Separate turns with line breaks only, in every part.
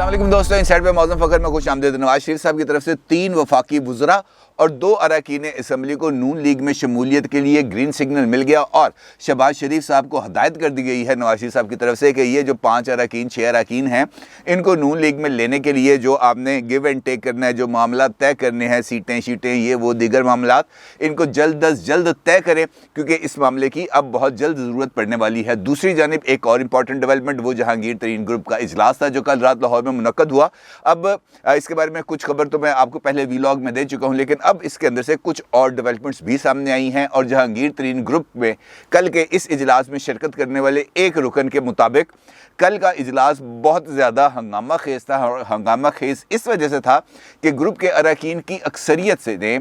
अस्सलाम वालेकुम दोस्तों, इनसाइड पे मौज़ूम फ़खर में खुश आमदीद। नवाज शरीफ साहब की तरफ से 3 वफाकी वज़रा और 2 अरकान असम्बली को नून लीग में शमूलियत के लिए ग्रीन सिग्नल मिल गया और शहबाज शरीफ साहब को हदायत कर दी गई है नवाज शरीफ साहब की तरफ से कि ये जो 5 अरकान 6 अरकान हैं इनको नून लीग में लेने के लिए जो आपने गिव एंड टेक करना है, जो मामला तय करने हैं, सीटें शीटें ये वो दीगर मामला, इनको जल्द अज जल्द तय करें क्योंकि इस मामले की अब बहुत जल्द ज़रूरत पड़ने वाली है। दूसरी जानिब एक और इम्पॉर्टेंट डेवलपमेंट वो जहांगीर तरीन ग्रुप का इजलास था जो कल रात लाहौर में मुनक्कद हुआ। अब इसके बारे में कुछ खबर तो मैं आपको पहले वीलॉग में दे चुका हूं, लेकिन अब इसके अंदर से कुछ और डेवलपमेंट्स भी सामने आई हैं और जहांगीर तरीन ग्रुप में कल के इस इजलास में शिरकत करने वाले एक रुकन के मुताबिक कल का इजलास बहुत ज़्यादा हंगामा खेज था। और हंगामा खेज इस वजह से था कि ग्रुप के अरकान की अक्सरियत से ने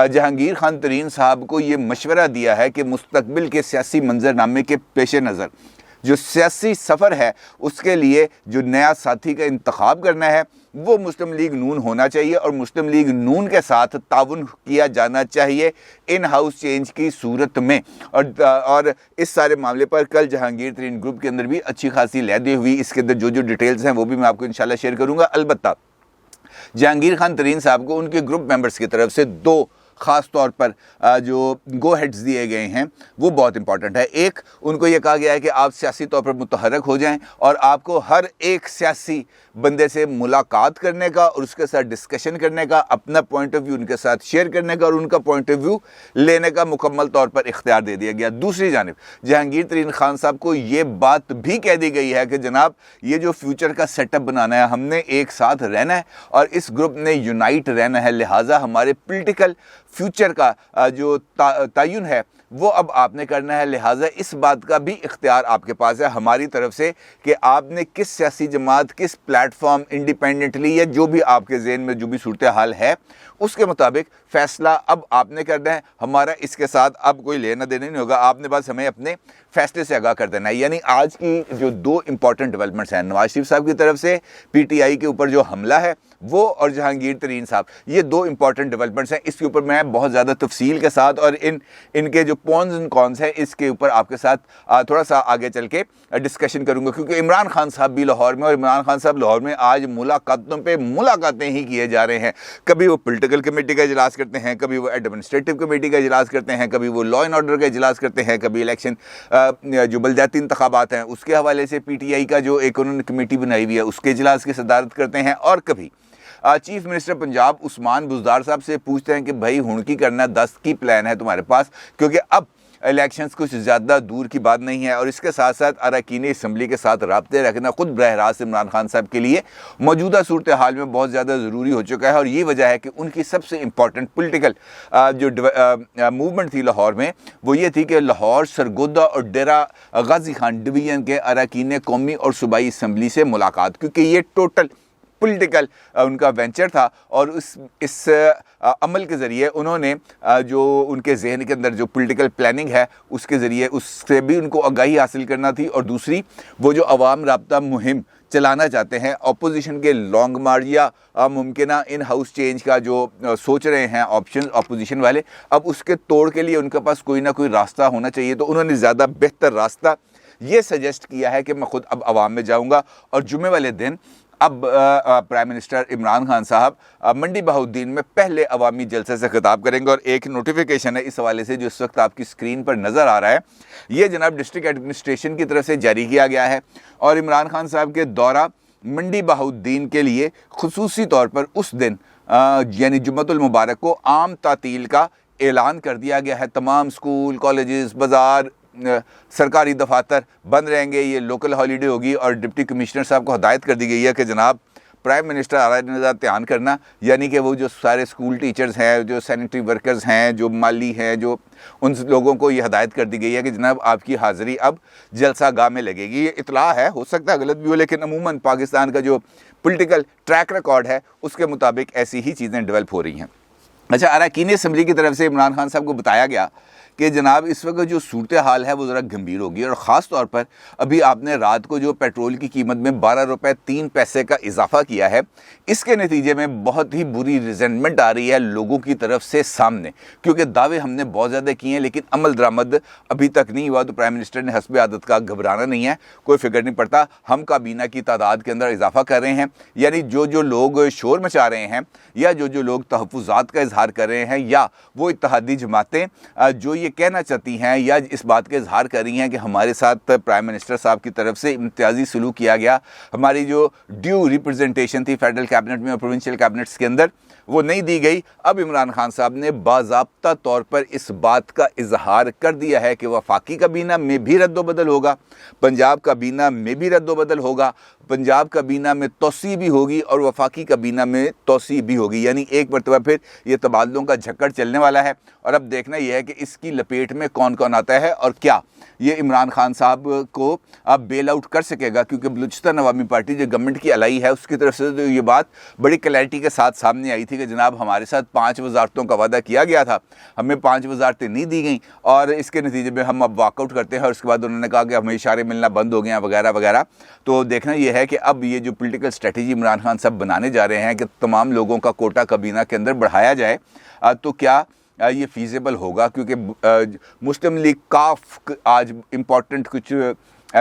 जहांगीर खान तरीन साहब को ये मशवरा दिया है कि मुस्तकबिल के सियासी मंजरनामे के पेश नज़र जो सियासी सफ़र है उसके लिए जो नया साथी का इंतखाब करना है वो मुस्लिम लीग नून होना चाहिए और मुस्लिम लीग नून के साथ ताउन किया जाना चाहिए इन हाउस चेंज की सूरत में। और इस सारे मामले पर कल जहांगीर तरीन ग्रुप के अंदर भी अच्छी खासी लहदी हुई। इसके अंदर जो जो डिटेल्स हैं वो भी मैं आपको इंशाल्लाह शेयर करूँगा। अलबत्ता जहांगीर खान तरीन साहब को उनके ग्रुप मेंबर्स की तरफ से 2 ख़ास तौर पर जो गो हेड्स दिए गए हैं वो बहुत इंपॉर्टेंट है। एक, उनको ये कहा गया है कि आप सियासी तौर पर मुतहरक हो जाएं और आपको हर एक सियासी बंदे से मुलाकात करने का और उसके साथ डिस्कशन करने का, अपना पॉइंट ऑफ व्यू उनके साथ शेयर करने का और उनका पॉइंट ऑफ व्यू लेने का मुकम्मल तौर पर इख्तियार दे दिया गया। दूसरी जानिब जहांगीर तरीन खान साहब को ये बात भी कह दी गई है कि जनाब ये जो फ्यूचर का सेटअप बनाना है, हमने एक साथ रहना है और इस ग्रुप ने यूनाइट रहना है, लिहाजा हमारे पोलिटिकल फ्यूचर का जो तयन है वो अब आपने करना है। लिहाजा इस बात का भी इख्तियार आपके पास है हमारी तरफ से कि आपने किस सियासी जमात, किस प्लेटफॉर्म, इंडिपेंडेंटली या जो भी आपके ज़हन में जो भी सूरत हाल है उसके मुताबिक फ़ैसला अब आपने करना है। हमारा इसके साथ अब कोई लेना देना नहीं होगा, आपने बस हमें अपने फ़ैसले से आगाह कर देना है। यानी आज की जो 2 इंपॉर्टेंट डेवलपमेंट्स हैं, नवाज शरीफ साहब की तरफ से PTI के ऊपर जो हमला है वो और जहांगीर तरीन साहब, ये 2 इंपॉर्टेंट डेवलपमेंट्स हैं। इसके ऊपर मैं बहुत ज़्यादा तफसील के साथ और इनके जो पॉन्स एंड कॉन्स हैं इसके ऊपर आपके साथ थोड़ा सा आगे चल के डिस्कशन करूंगा क्योंकि इमरान खान साहब भी लाहौर में और इमरान खान साहब लाहौर में आज मुलाकातों पे मुलाकातें ही किए जा रहे हैं। कभी वो पॉलिटिकल कमेटी का इजलास करते हैं, कभी वो एडमिनिस्ट्रेटिव कमेटी का इजलास करते हैं, कभी वो लॉ एंड ऑर्डर का इजलास करते हैं, कभी इलेक्शन जो बलदियाती इंतखाबात हैं उसके हवाले से PTI का जो एक उन्होंने कमेटी बनाई हुई है उसके इजलास की सदारत करते हैं और कभी चीफ मिनिस्टर पंजाब उस्मान बुज़दार साहब से पूछते हैं कि भाई हुणकी करना 10 की प्लान है तुम्हारे पास, क्योंकि अब इलेक्शंस कुछ ज़्यादा दूर की बात नहीं है। और इसके साथ साथ अरकान असम्बली के साथ रब्ते रखना खुद बरह रास्त इमरान खान साहब के लिए मौजूदा सूरत हाल में बहुत ज़्यादा ज़रूरी हो चुका है। और ये वजह है कि उनकी सबसे इम्पॉर्टेंट पोलिटिकल जो मूवमेंट थी लाहौर में वो ये थी कि लाहौर, सरगोदा और डेरा गाजी खान डिवीज़न के अरकान कौमी और सूबाई असम्बली से मुलाकात, क्योंकि ये टोटल पॉलिटिकल उनका वेंचर था और इस अमल के ज़रिए उन्होंने जो उनके जहन के अंदर जो पॉलिटिकल प्लानिंग है उसके ज़रिए उससे भी उनको आगाही हासिल करना थी। और दूसरी वो जो अवाम राब्ता मुहिम चलाना चाहते हैं अपोजिशन के लॉन्ग मार्च या मुमकिना इन हाउस चेंज का जो सोच रहे हैं ऑप्शन अपोजिशन वाले, अब उसके तोड़ के लिए उनके पास कोई ना कोई रास्ता होना चाहिए। तो उन्होंने ज़्यादा बेहतर रास्ता ये सजेस्ट किया है कि मैं ख़ुद अब अवाम में जाऊँगा और जुमे वाले दिन अब प्राइम मिनिस्टर इमरान खान साहब मंडी बहाउद्दीन में पहले अवामी जलसे से खिताब करेंगे। और एक नोटिफिकेशन है इस हवाले से जो इस वक्त आपकी स्क्रीन पर नज़र आ रहा है, ये जनाब डिस्ट्रिक्ट एडमिनिस्ट्रेशन की तरफ से जारी किया गया है और इमरान खान साहब के दौरा मंडी बहाउद्दीन के लिए खुसूसी तौर पर उस दिन यानी जुम्मतुल मुबारक को आम तातील का ऐलान कर दिया गया है। तमाम स्कूल, कॉलेजेस, बाज़ार, सरकारी दफातर बंद रहेंगे, ये लोकल हॉलीडे होगी। और डिप्टी कमिश्नर साहब को हदायत कर दी गई है कि जनाब प्राइम मिनिस्टर आ रहा ध्यान करना, यानी कि वो जो सारे स्कूल टीचर्स हैं, जो सैनिटरी वर्कर्स हैं, जो माली हैं, जो उन लोगों को ये हदायत कर दी गई है कि जनाब आपकी हाज़िरी अब जलसा गाह में लगेगी। ये इतला है, हो सकता है गलत भी हो, लेकिन अमूमन पाकिस्तान का जो पॉलिटिकल ट्रैक रिकॉर्ड है उसके मुताबिक ऐसी ही चीज़ें डेवलप हो रही हैं। अच्छा, अरकान असम्बली की तरफ से इमरान खान साहब को बताया गया कि जनाब इस वक्त जो सूरत हाल है वो ज़रा गंभीर होगी, और ख़ास तौर पर अभी आपने रात को जो पेट्रोल की कीमत में 12 रुपये 3 पैसे का इजाफा किया है, इसके नतीजे में बहुत ही बुरी रिजेंटमेंट आ रही है लोगों की तरफ से सामने, क्योंकि दावे हमने बहुत ज़्यादा किए हैं लेकिन अमल दरामद अभी तक नहीं हुआ। तो प्राइम मिनिस्टर ने हस्ब आदत का घबराना नहीं है, कोई फिक्र नहीं पड़ता, हम काबीना की तादाद के अंदर इजाफा कर रहे हैं। यानी जो जो लोग शोर मचा रहे हैं या जो जो लोग तहफ़्फ़ुज़ात का इजहार कर रहे हैं, या वो इत्तेहादी जमातें जो ये कहना चाहती हैं या इस बात का इजहार कर रही हैं कि हमारे साथ प्राइम मिनिस्टर साहब की तरफ से इम्तियाजी सलूक किया गया, हमारी जो ड्यू रिप्रेजेंटेशन थी फेडरल कैबिनेट में और प्रोविंशियल कैबिनेट्स के अंदर वो नहीं दी गई। अब इमरान खान साहब ने बाज़ाब्ता तौर पर इस बात का इजहार कर दिया है कि वफाकी काबीना में भी रद्दोबदल होगा, पंजाब काबीना में भी रद्दोबदल होगा, पंजाब काबीना में तोसी भी होगी और वफाकी काबीना में तोसी भी होगी। यानी एक मरतबा फिर ये तबादलों का झक्कड़ चलने वाला है, और अब देखना यह है कि इसकी लपेट में कौन कौन आता है और क्या ये इमरान खान साहब को अब बेल आउट कर सकेगा। क्योंकि बलूचिस्तान अवामी पार्टी जो गवर्नमेंट की अलाई है उसकी तरफ से तो ये बात बड़ी क्लैरिटी के साथ सामने आई थी कि जनाब हमारे साथ 5 वजारतों का वादा किया गया था, हमें 5 वजारतें नहीं दी गई और इसके नतीजे में हम अब वॉकआउट करते हैं। और उसके बाद उन्होंने कहा कि हमें इशारे मिलना बंद हो गए हैं वगैरह वगैरह। तो देखना यह है कि अब ये जो पॉलिटिकल स्ट्रेटजी इमरान खान साहब बनाने जा रहे हैं कि तमाम लोगों का कोटा काबीना के अंदर बढ़ाया जाए, तो क्या ये फीजेबल होगा। क्योंकि मुस्लिम लीग काफ आज इम्पॉर्टेंट कुछ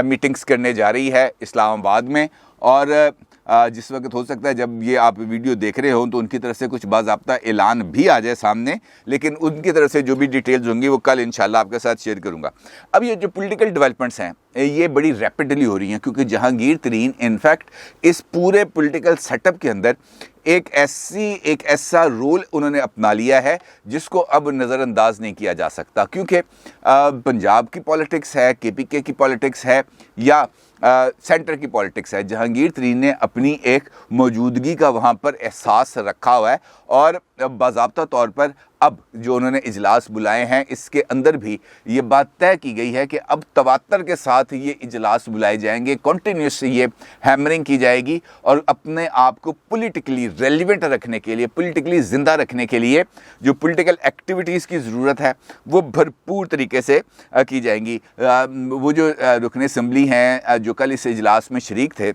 मीटिंग्स करने जा रही है इस्लामाबाद में, और जिस वक्त हो सकता है जब ये आप वीडियो देख रहे हो तो उनकी तरफ से कुछ बाज़ाब्ता ऐलान भी आ जाए सामने, लेकिन उनकी तरफ से जो भी डिटेल्स होंगी वो कल इंशाल्लाह आपके साथ शेयर करूंगा। अब ये जो पॉलिटिकल डेवलपमेंट्स हैं ये बड़ी रैपिडली हो रही हैं, क्योंकि जहांगीर तरीन इनफैक्ट इस पूरे पॉलिटिकल सेटअप के अंदर एक ऐसा रोल उन्होंने अपना लिया है जिसको अब नज़रअंदाज नहीं किया जा सकता। क्योंकि पंजाब की पॉलिटिक्स है, केपीके की पॉलिटिक्स है या सेंटर की पॉलिटिक्स है, जहांगीर तरीन ने अपनी एक मौजूदगी का वहाँ पर एहसास रखा हुआ है। और बाज़ाब्ता तौर पर अब जो उन्होंने इजलास बुलाए हैं इसके अंदर भी ये बात तय की गई है कि अब तवातर के साथ ये इजलास बुलाए जाएंगे, कंटिन्यूस ये हैमरिंग की जाएगी, और अपने आप को पॉलिटिकली रेलिवेंट रखने के लिए, पॉलिटिकली ज़िंदा रखने के लिए जो पॉलिटिकल एक्टिविटीज़ की ज़रूरत है वो भरपूर तरीके से की जाएंगी। वो जो रुकन असम्बली हैं जो कल इस इजलास में शरीक थे,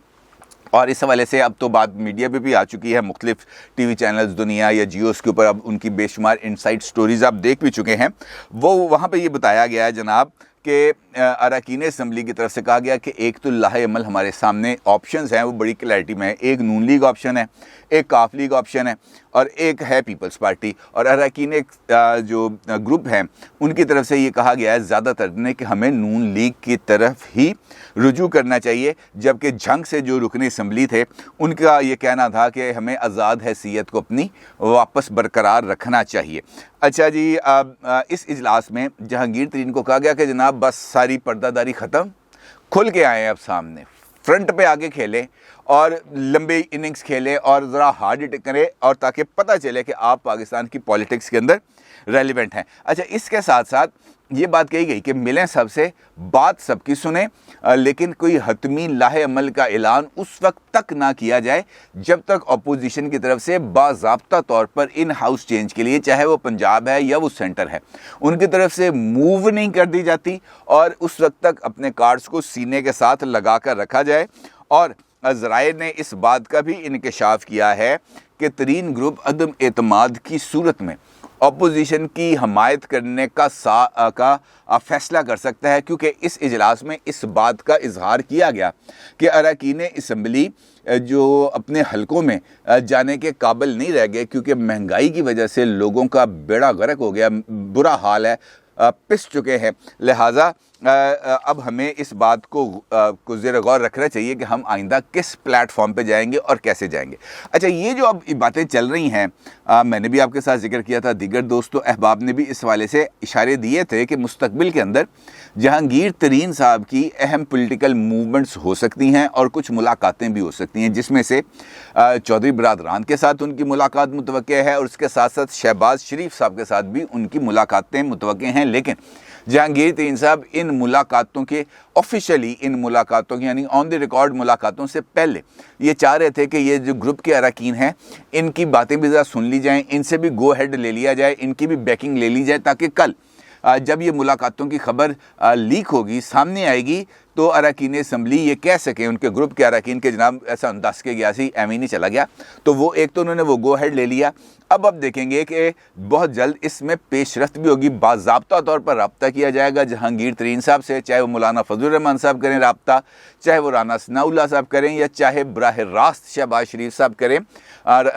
और इस हवाले से अब तो बात मीडिया पे भी आ चुकी है, मुख्तलिफ टीवी चैनल्स दुनिया या जियोस के ऊपर अब उनकी बेशुमार इनसाइड स्टोरीज़ आप देख भी चुके हैं। वो वहाँ पे ये बताया गया है जनाब कि अरकान असम्बली की तरफ से कहा गया कि एक तो लाहे अमल हमारे सामने ऑप्शंस हैं वो बड़ी क्लैरिटी में है, एक नून लीग ऑप्शन है, एक काफ लीग ऑप्शन है और एक है पीपल्स पार्टी। और अरकान जो ग्रुप हैं उनकी तरफ से ये कहा गया है ज़्यादातर ने कि हमें नून लीग की तरफ ही रुजू करना चाहिए, जबकि जंग से जो रुकन असम्बली थे उनका ये कहना था कि हमें आज़ाद हैसियत को अपनी वापस बरकरार रखना चाहिए। अच्छा जी, इस इजलास में जहांगीर तरीन को कहा गया कि जनाब बस सारी पर्दादारी ख़त्म, खुल के आए अब सामने, फ्रंट पे आगे खेलें और लंबे इनिंग्स खेलें और ज़रा हार्ड हिट करें, और ताकि पता चले कि आप पाकिस्तान की पॉलिटिक्स के अंदर रेलिवेंट हैं। अच्छा, इसके साथ साथ ये बात कही गई कि मिलें सबसे, बात सबकी सुने, लेकिन कोई हतमी लाहे अमल का ऐलान उस वक्त तक ना किया जाए जब तक अपोजिशन की तरफ से बाज़ाब्ता तौर पर इन हाउस चेंज के लिए, चाहे वो पंजाब है या वो सेंटर है, उनकी तरफ से मूव नहीं कर दी जाती, और उस वक्त तक अपने कार्ड्स को सीने के साथ लगा कर रखा जाए। और ज़राए ने इस बात का भी इंकशाफ किया है कि तरीन ग्रुप अदम एतमाद की सूरत में अपोजिशन की हमायत करने का फ़ैसला कर सकता है, क्योंकि इस इजलास में इस बात का इजहार किया गया कि अरकान असम्बली जो अपने हलकों में जाने के काबिल नहीं रह गए, क्योंकि महंगाई की वजह से लोगों का बेड़ा गर्क हो गया, बुरा हाल है, पिस चुके हैं। लिहाजा अब हमें इस बात को ज़ेर गौर रखना चाहिए कि हम आइंदा किस प्लेटफॉर्म पे जाएंगे और कैसे जाएंगे। अच्छा, ये जो अब बातें चल रही हैं, मैंने भी आपके साथ जिक्र किया था, दीगर दोस्तों अहबाब ने भी इस हवाले से इशारे दिए थे कि मुस्तकबिल के अंदर जहांगीर तरीन साहब की अहम पॉलिटिकल मूवमेंट्स हो सकती हैं और कुछ मुलाकातें भी हो सकती हैं, जिसमें से चौधरी बरादरान के साथ उनकी मुलाकात मुतवक्के है और उसके साथ साथ शहबाज शरीफ साहब के साथ भी उनकी मुलाकातें मुतवक्के हैं। लेकिन जहांगीर तरीन साहब इन मुलाकातों के ऑफिशियली, इन मुलाकातों की यानी ऑन द रिकॉर्ड मुलाकातों से पहले ये चाह रहे थे कि ये जो ग्रुप के अरकान हैं इनकी बातें भी ज़रा सुन ली जाएं, इनसे भी गो हेड ले लिया जाए, इनकी भी बैकिंग ले ली जाए, ताकि कल जब ये मुलाकातों की खबर लीक होगी, सामने आएगी, तो अरकान असम्बली ये कह सकें, उनके ग्रुप के अरकान के जनाब ऐसा दस के गया सी, एम ही नहीं चला गया, तो वो एक तो उन्होंने वो गो हेड ले लिया। अब देखेंगे कि बहुत जल्द इसमें पेशरफ्त भी होगी, बाज़ाब्ता तौर पर रब्ता किया जाएगा जहांगीर तरीन साहब से, चाहे वो मौलाना फजलुर रहमान साहब करें रब्ता, चाहे वो राना सनाउल्लाह साहब करें, या चाहे बराह रास्त शहबाज शरीफ साहब करें और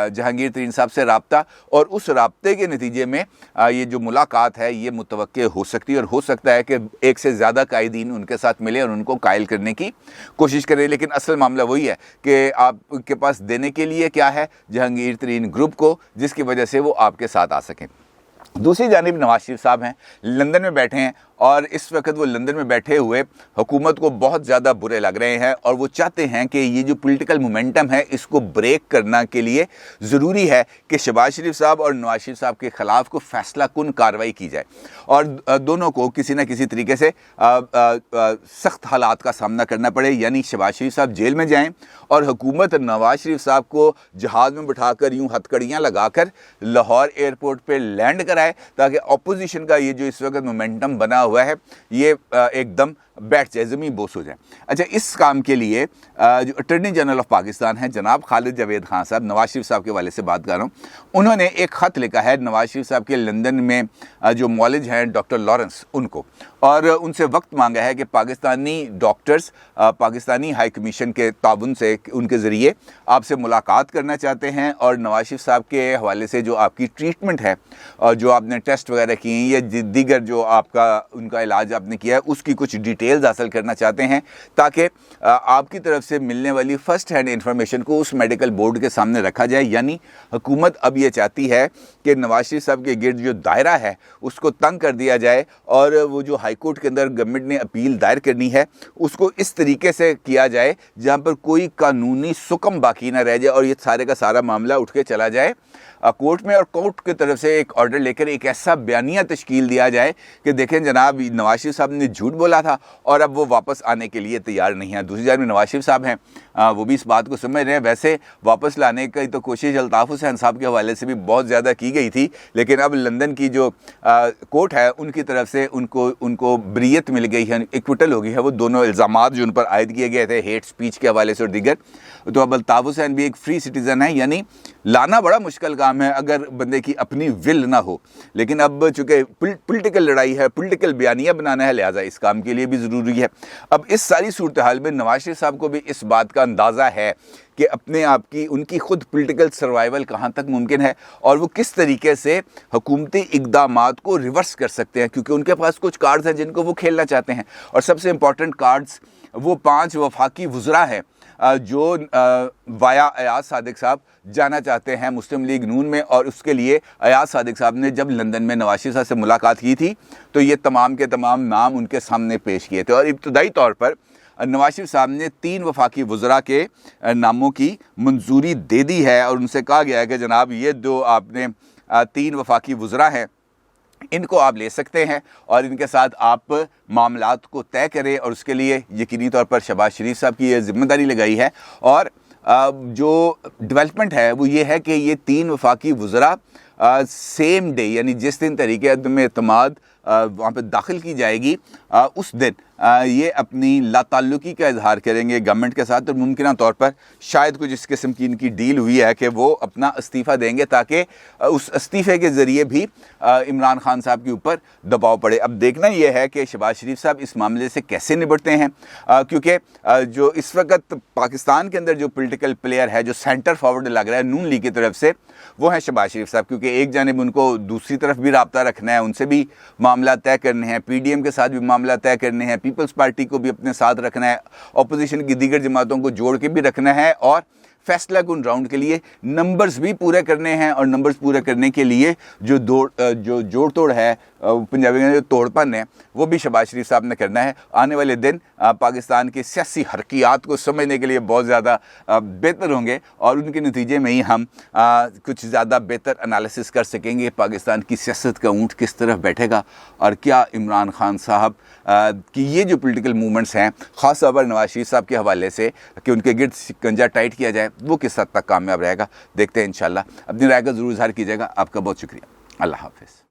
जहांगीर तरीन साहब से रब्ता। और उस रब्ते के नतीजे में ये जो मुलाकात है ये मुतवक्के हो सकती है, और हो सकता है कि एक से ज़्यादा कायदीन उनके साथ मिले और उनको कायल करने की कोशिश करें। लेकिन असल मामला वही है कि आपके पास देने के लिए क्या है जहांगीर तरीन ग्रुप को, जिसकी वजह से वो आपके साथ आ सकें। दूसरी जानिब नवाज शरीफ साहब हैं, लंदन में बैठे हैं, और इस वक्त वो लंदन में बैठे हुए हुकूमत को बहुत ज़्यादा बुरे लग रहे हैं, और वो चाहते हैं कि ये जो पॉलिटिकल मोमेंटम है इसको ब्रेक करने के लिए ज़रूरी है कि शहबाज शरीफ साहब और नवाज शरीफ साहब के ख़िलाफ़ को फैसला कुन कार्रवाई की जाए, और दोनों को किसी न किसी तरीके से सख्त हालात का सामना करना पड़े। यानी शहबाज शरीफ साहब जेल में जाएँ और हुकूमत नवाज शरीफ साहब को जहाज़ में बिठाकर यूँ हथकड़ियाँ लगाकर लाहौर एयरपोर्ट पर लैंड कराए, ताकि अपोजिशन का ये जो इस वक्त मोमेंटम बना हुआ है ये एकदम बैठ जाए, ज़मीन बोस हो जाए। अच्छा, इस काम के लिए जो अटॉर्नी जनरल ऑफ पाकिस्तान है जनाब खालिद जावेद खान साहब, नवाज शरीफ साहब के हवाले से बात कर रहा हूँ, उन्होंने एक ख़त लिखा है नवाज शरीफ साहब के लंदन में जो मौलिज हैं डॉक्टर लॉरेंस उनको, और उनसे वक्त मांगा है कि Pakistani doctors Pakistani high commission के ताउन से उनके ज़रिए आपसे मुलाकात करना चाहते हैं, और नवाज शरीफ साहब के हवाले से जो आपकी ट्रीटमेंट है और जो आपने टेस्ट वगैरह किए हैं या दीगर जो आपका उनका इलाज आपने किया है उसकी कुछ डिटेल्स हासिल करना चाहते हैं, ताकि आपकी तरफ से मिलने वाली फ़र्स्ट हैंड इंफॉर्मेशन को उस मेडिकल बोर्ड के सामने रखा जाए। यानी हुकूमत अब ये चाहती है कि नवाज शरीफ साहब के गिर्द जो दायरा है उसको तंग कर दिया जाए, और वो जो हाई कोर्ट के अंदर गवर्नमेंट ने अपील दायर करनी है उसको इस तरीके से किया जाए जहाँ पर कोई कानूनी सुकम बाकी ना रह जाए, और ये सारे का सारा मामला उठ के चला जाए कोर्ट में, और कोर्ट की तरफ से एक ऑर्डर लेकर एक ऐसा बयानिया तश्कील दिया जाए कि देखें जनाब नवाज शरीफ साहब ने झूठ बोला था और अब वो वापस आने के लिए तैयार नहीं है। दूसरी जानब नवाज शरीफ साहब हैं, वो भी इस बात को समझ रहे हैं। वैसे वापस लाने की तो कोशिश अल्ताफ़ हुसैन साहब के हवाले से भी बहुत ज़्यादा की गई थी, लेकिन अब लंदन की जो कोर्ट है उनकी तरफ से उनको बरीयत मिल गई है, एक्विटल हो गई है वो दोनों इल्ज़ामात जो उन पर आयद किए गए थे हेट स्पीच के हवाले से और दीगर। तो अब अल्ताफ़ हुसैन भी एक फ्री सिटीज़न है, यानी लाना बड़ा मुश्किल काम है अगर बंदे की अपनी विल ना हो, लेकिन अब चूँकि पॉलिटिकल लड़ाई है, पॉलिटिकल बयानिया बनाना है, लिहाजा इस काम के लिए भी ज़रूरी है। अब इस सारी सूरत हाल में नवाज शरीफ साहब को भी इस बात का अंदाज़ा है कि अपने आप की उनकी खुद पॉलिटिकल सर्वाइवल कहाँ तक मुमकिन है, और वो किस तरीके से हुकूमती इक़दामात को रिवर्स कर सकते हैं, क्योंकि उनके पास कुछ कार्ड्स हैं जिनको वो खेलना चाहते हैं। और सबसे इम्पॉर्टेंट कार्ड्स वो 5 वफाकी वज़रा हैं जो वाया अयाज सादिक साहब जाना चाहते हैं मुस्लिम लीग नून में, और उसके लिए अयाज सादिक साहब ने जब लंदन में नवाज शरीफ साहब से मुलाकात की थी तो ये तमाम के तमाम नाम उनके सामने पेश किए थे, और इब्तदाई तौर पर नवाज शरीफ साहब ने 3 वफाकी वज़रा के नामों की मंजूरी दे दी है, और उनसे कहा गया है कि जनाब ये जो आपने 3 वफाकी वज़रा हैं इनको आप ले सकते हैं और इनके साथ आप मामलात को तय करें, और उसके लिए यकीनी तौर पर शहबाज शरीफ साहब की ये जिम्मेदारी लगाई है। और जो डेवलपमेंट है वो ये है कि ये 3 वफाकी वज़रा सेम डे, यानी जिस दिन तरीके अदम एतमाद वहाँ पर दाखिल की जाएगी उस दिन ये अपनी लाताल्लुकी का इजहार करेंगे गवर्नमेंट के साथ, और मुमकिन तौर पर शायद कुछ इस किस्म की इनकी डील हुई है कि वो अपना इस्तीफ़ा देंगे ताकि उस इस्तीफ़े के ज़रिए भी इमरान खान साहब के ऊपर दबाव पड़े। अब देखना यह है कि शहबाज शरीफ साहब इस मामले से कैसे निपटते हैं, क्योंकि जो इस वक्त पाकिस्तान के अंदर जो पॉलिटिकल प्लेयर है जो सेंटर फॉरवर्ड लग रहा है नून लीग की तरफ से, वो है शहबाज शरीफ साहब, क्योंकि एक जानिब उनको दूसरी तरफ भी राब्ता रखना है, उनसे भी मामला तय करने हैं, PDM के साथ भी मामला तय करने हैं, पीपल्स पार्टी को भी अपने साथ रखना है, अपोजिशन की दीगर जमातों को जोड़ के भी रखना है, और फैसला कुन राउंड के लिए नंबर्स भी पूरे करने हैं। और नंबर्स पूरे करने के लिए जो जोड़ तोड़ है, पंजाबी में जो तोड़पन है, वो भी शहबाज शरीफ साहब ने करना है। आने वाले दिन पाकिस्तान की सियासी हरकियात को समझने के लिए बहुत ज़्यादा बेहतर होंगे, और उनके नतीजे में ही हम कुछ ज़्यादा बेहतर एनालिसिस कर सकेंगे पाकिस्तान की सियासत का ऊँट किस तरफ बैठेगा, और क्या इमरान खान साहब कि ये जो पॉलिटिकल मूवमेंट्स हैं ख़ास तौर पर नवाज शरीफ साहब के हवाले से कि उनके गिर्द शिकंजा टाइट किया जाए, वो किस हद तक कामयाब रहेगा। देखते हैं इंशाल्लाह। अपनी राय का ज़रूर इज़हार कीजिएगा। आपका बहुत शुक्रिया। अल्लाह हाफ़िज़।